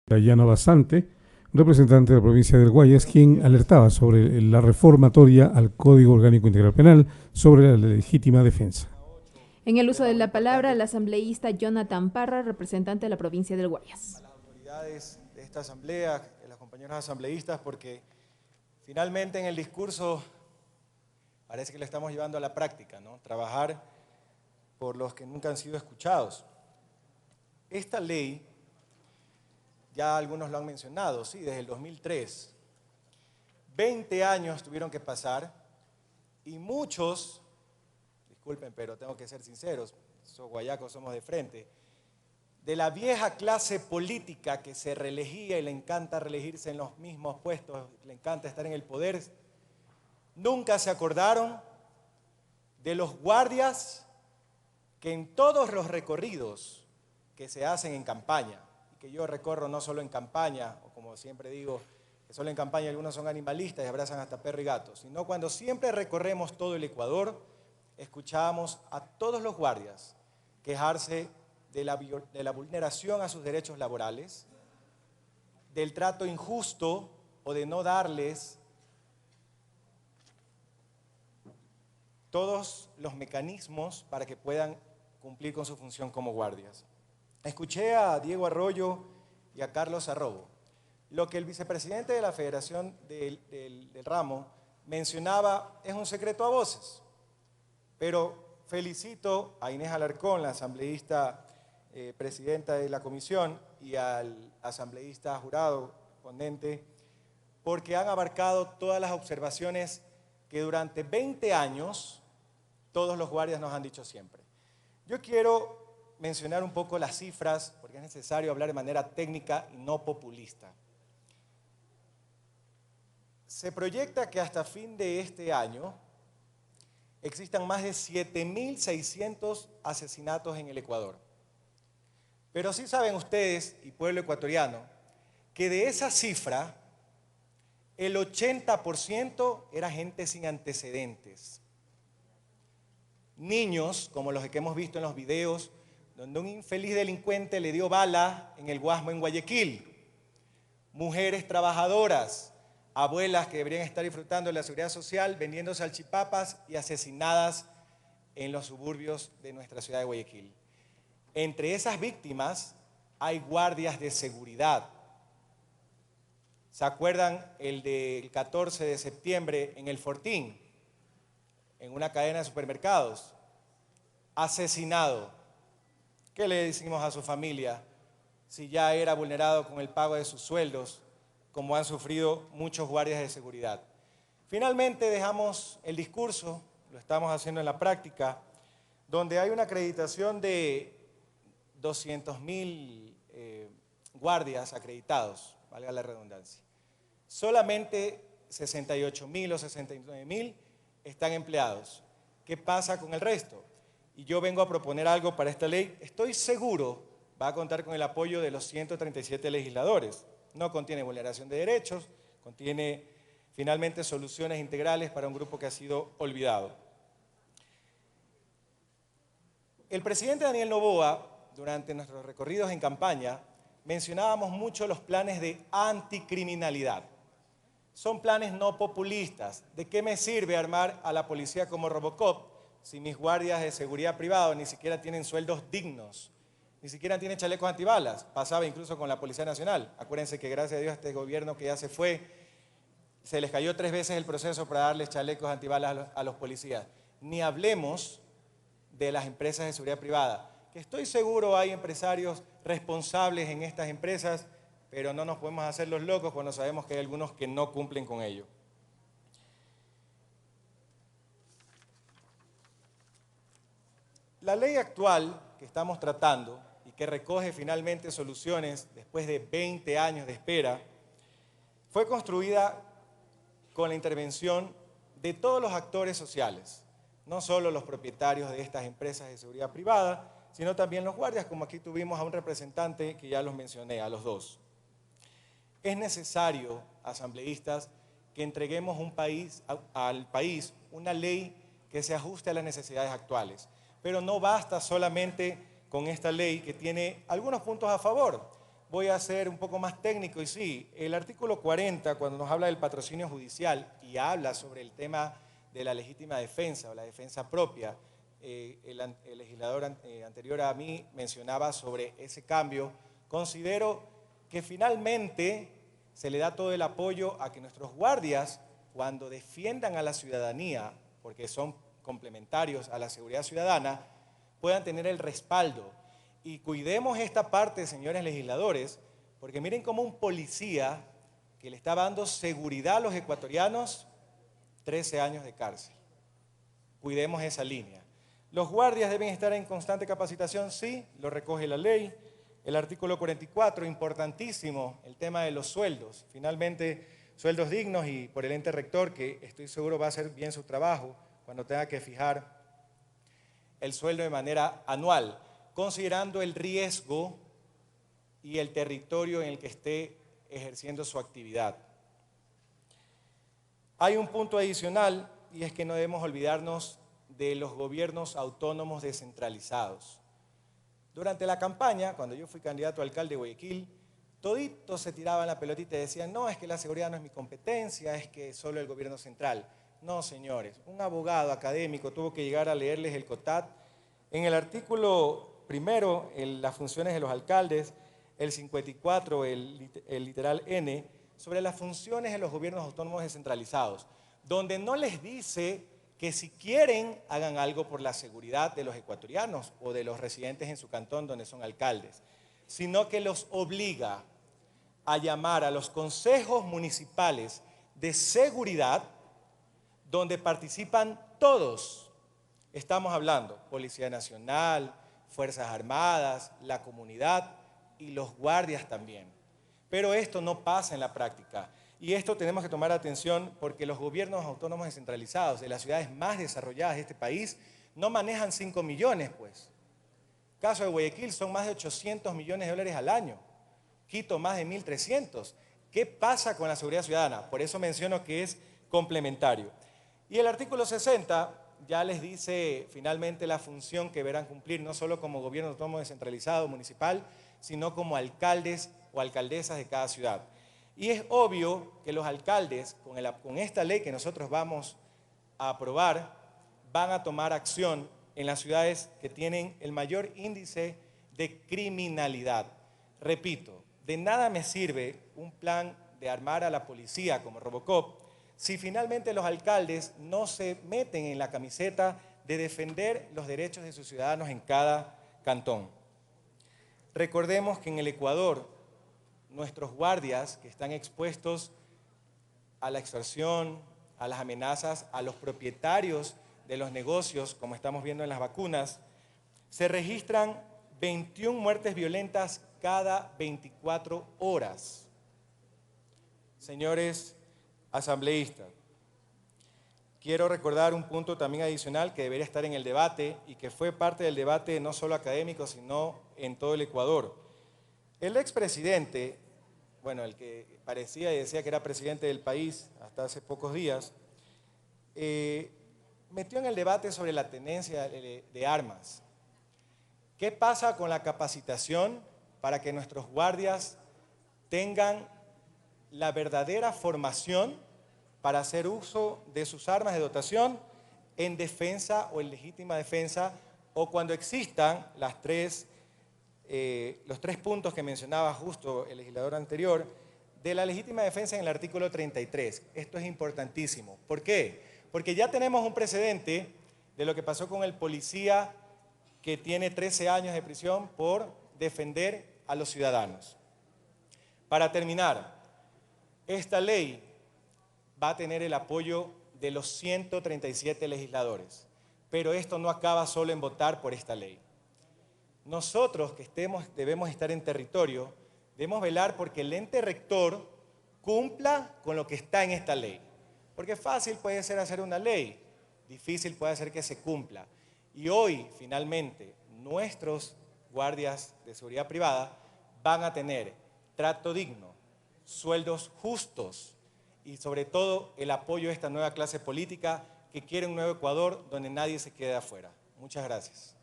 Dayana Basante, representante de la provincia del Guayas, quien alertaba sobre la reformatoria al Código Orgánico Integral Penal sobre la legítima defensa. En el uso de la palabra, el asambleísta Jonathan Parra, representante de la provincia del Guayas. A las autoridades de esta asamblea, a los compañeros asambleístas, porque finalmente en el discurso parece que lo estamos llevando a la práctica, ¿no? Trabajar por los que nunca han sido escuchados. Esta ley, ya algunos lo han mencionado, sí, desde el 2003, 20 años tuvieron que pasar y muchos, disculpen, pero tengo que ser sinceros, esos guayacos somos de frente, de la vieja clase política que se reelegía y le encanta reelegirse en los mismos puestos, le encanta estar en el poder, nunca se acordaron de los guardias que en todos los recorridos que se hacen en campaña, y que yo recorro no solo en campaña, o como siempre digo, que solo en campaña algunos son animalistas y abrazan hasta perro y gato, sino cuando siempre recorremos todo el Ecuador, escuchamos a todos los guardias quejarse de la vulneración a sus derechos laborales, del trato injusto o de no darles todos los mecanismos para que puedan cumplir con su función como guardias. Escuché a Diego Arroyo y a Carlos Arrobo. Lo que el vicepresidente de la Federación del Ramo mencionaba es un secreto a voces, pero felicito a Inés Alarcón, la asambleísta presidenta de la comisión, y al asambleísta jurado ponente, porque han abarcado todas las observaciones que durante 20 años todos los guardias nos han dicho siempre. Yo quiero mencionar un poco las cifras, porque es necesario hablar de manera técnica y no populista. Se proyecta que hasta fin de este año existan más de 7.600 asesinatos en el Ecuador. Pero sí saben ustedes, y pueblo ecuatoriano, que de esa cifra, el 80% era gente sin antecedentes. Niños, como los que hemos visto en los videos, donde un infeliz delincuente le dio bala en el Guasmo en Guayaquil. Mujeres trabajadoras, abuelas que deberían estar disfrutando de la seguridad social, vendiendo salchipapas y asesinadas en los suburbios de nuestra ciudad de Guayaquil. Entre esas víctimas hay guardias de seguridad. ¿Se acuerdan el del 14 de septiembre en el Fortín, en una cadena de supermercados? Asesinado. ¿Qué le decimos a su familia si ya era vulnerado con el pago de sus sueldos, como han sufrido muchos guardias de seguridad? Finalmente dejamos el discurso, lo estamos haciendo en la práctica, donde hay una acreditación de 200.000 guardias acreditados, valga la redundancia. Solamente 68.000 o 69.000 están empleados. ¿Qué pasa con el resto? Y yo vengo a proponer algo para esta ley. Estoy seguro va a contar con el apoyo de los 137 legisladores. No contiene vulneración de derechos, contiene finalmente soluciones integrales para un grupo que ha sido olvidado. El presidente Daniel Noboa, durante nuestros recorridos en campaña, mencionábamos mucho los planes de anticriminalidad. Son planes no populistas. ¿De qué me sirve armar a la policía como Robocop si mis guardias de seguridad privada ni siquiera tienen sueldos dignos, ni siquiera tienen chalecos antibalas? Pasaba incluso con la Policía Nacional. Acuérdense que gracias a Dios este gobierno que ya se fue, se les cayó 3 veces el proceso para darles chalecos antibalas a los policías. Ni hablemos de las empresas de seguridad privada, que estoy seguro hay empresarios responsables en estas empresas, pero no nos podemos hacer los locos cuando sabemos que hay algunos que no cumplen con ello. La ley actual que estamos tratando y que recoge finalmente soluciones después de 20 años de espera, fue construida con la intervención de todos los actores sociales, no solo los propietarios de estas empresas de seguridad privada, sino también los guardias, como aquí tuvimos a un representante que ya los mencioné, a los dos. Es necesario, asambleístas, que entreguemos al país una ley que se ajuste a las necesidades actuales. Pero no basta solamente con esta ley que tiene algunos puntos a favor. voy a ser un poco más técnico y sí, el artículo 40, cuando nos habla del patrocinio judicial y habla sobre el tema de la legítima defensa o la defensa propia, el legislador anterior a mí mencionaba sobre ese cambio. Considero que finalmente se le da todo el apoyo a que nuestros guardias, cuando defiendan a la ciudadanía, porque son complementarios a la seguridad ciudadana, puedan tener el respaldo. Y cuidemos esta parte, señores legisladores, porque miren cómo un policía que le está dando seguridad a los ecuatorianos, 13 años de cárcel. Cuidemos esa línea. Los guardias deben estar en constante capacitación, sí, lo recoge la ley. El artículo 44, importantísimo, el tema de los sueldos. Finalmente, sueldos dignos y por el ente rector, que estoy seguro va a hacer bien su trabajo cuando tenga que fijar el sueldo de manera anual, considerando el riesgo y el territorio en el que esté ejerciendo su actividad. Hay un punto adicional y es que no debemos olvidarnos de los gobiernos autónomos descentralizados. Durante la campaña, cuando yo fui candidato a alcalde de Guayaquil, toditos se tiraban la pelotita y decían, no, es que la seguridad no es mi competencia, es que solo el gobierno central. No, señores, un abogado académico tuvo que llegar a leerles el COTAD. En el artículo primero, las funciones de los alcaldes, el 54, el literal N, sobre las funciones de los gobiernos autónomos descentralizados, donde no les dice que si quieren hagan algo por la seguridad de los ecuatorianos o de los residentes en su cantón donde son alcaldes, sino que los obliga a llamar a los consejos municipales de seguridad donde participan todos. Estamos hablando Policía Nacional, Fuerzas Armadas, la comunidad y los guardias también. Pero esto no pasa en la práctica. Y esto tenemos que tomar atención porque los gobiernos autónomos descentralizados de las ciudades más desarrolladas de este país no manejan 5 millones, pues. Caso de Guayaquil son más de 800 millones de dólares al año. Quito más de 1.300. ¿Qué pasa con la seguridad ciudadana? Por eso menciono que es complementario. Y el artículo 60 ya les dice finalmente la función que deberán cumplir no solo como gobierno autónomo descentralizado municipal, sino como alcaldes o alcaldesas de cada ciudad. Y es obvio que los alcaldes, con esta ley que nosotros vamos a aprobar, van a tomar acción en las ciudades que tienen el mayor índice de criminalidad. Repito, de nada me sirve un plan de armar a la policía como Robocop si finalmente los alcaldes no se meten en la camiseta de defender los derechos de sus ciudadanos en cada cantón. Recordemos que en el Ecuador, nuestros guardias que están expuestos a la extorsión, a las amenazas, a los propietarios de los negocios, como estamos viendo en las vacunas, se registran 21 muertes violentas cada 24 horas. Señores asambleístas, quiero recordar un punto también adicional que debería estar en el debate y que fue parte del debate no solo académico, sino en todo el Ecuador. El expresidente, bueno, el que parecía y decía que era presidente del país hasta hace pocos días, metió en el debate sobre la tenencia de armas. ¿Qué pasa con la capacitación para que nuestros guardias tengan la verdadera formación para hacer uso de sus armas de dotación en defensa o en legítima defensa o cuando existan los tres puntos que mencionaba justo el legislador anterior de la legítima defensa en el artículo 33? Esto es importantísimo. ¿Por qué? Porque ya tenemos un precedente de lo que pasó con el policía que tiene 13 años de prisión por defender a los ciudadanos. Para terminar, esta ley va a tener el apoyo de los 137 legisladores, pero esto no acaba solo en votar por esta ley. Nosotros que debemos estar en territorio, debemos velar porque el ente rector cumpla con lo que está en esta ley. Porque fácil puede ser hacer una ley, difícil puede ser que se cumpla. Y hoy, finalmente, nuestros guardias de seguridad privada van a tener trato digno, sueldos justos y sobre todo el apoyo de esta nueva clase política que quiere un nuevo Ecuador donde nadie se quede afuera. Muchas gracias.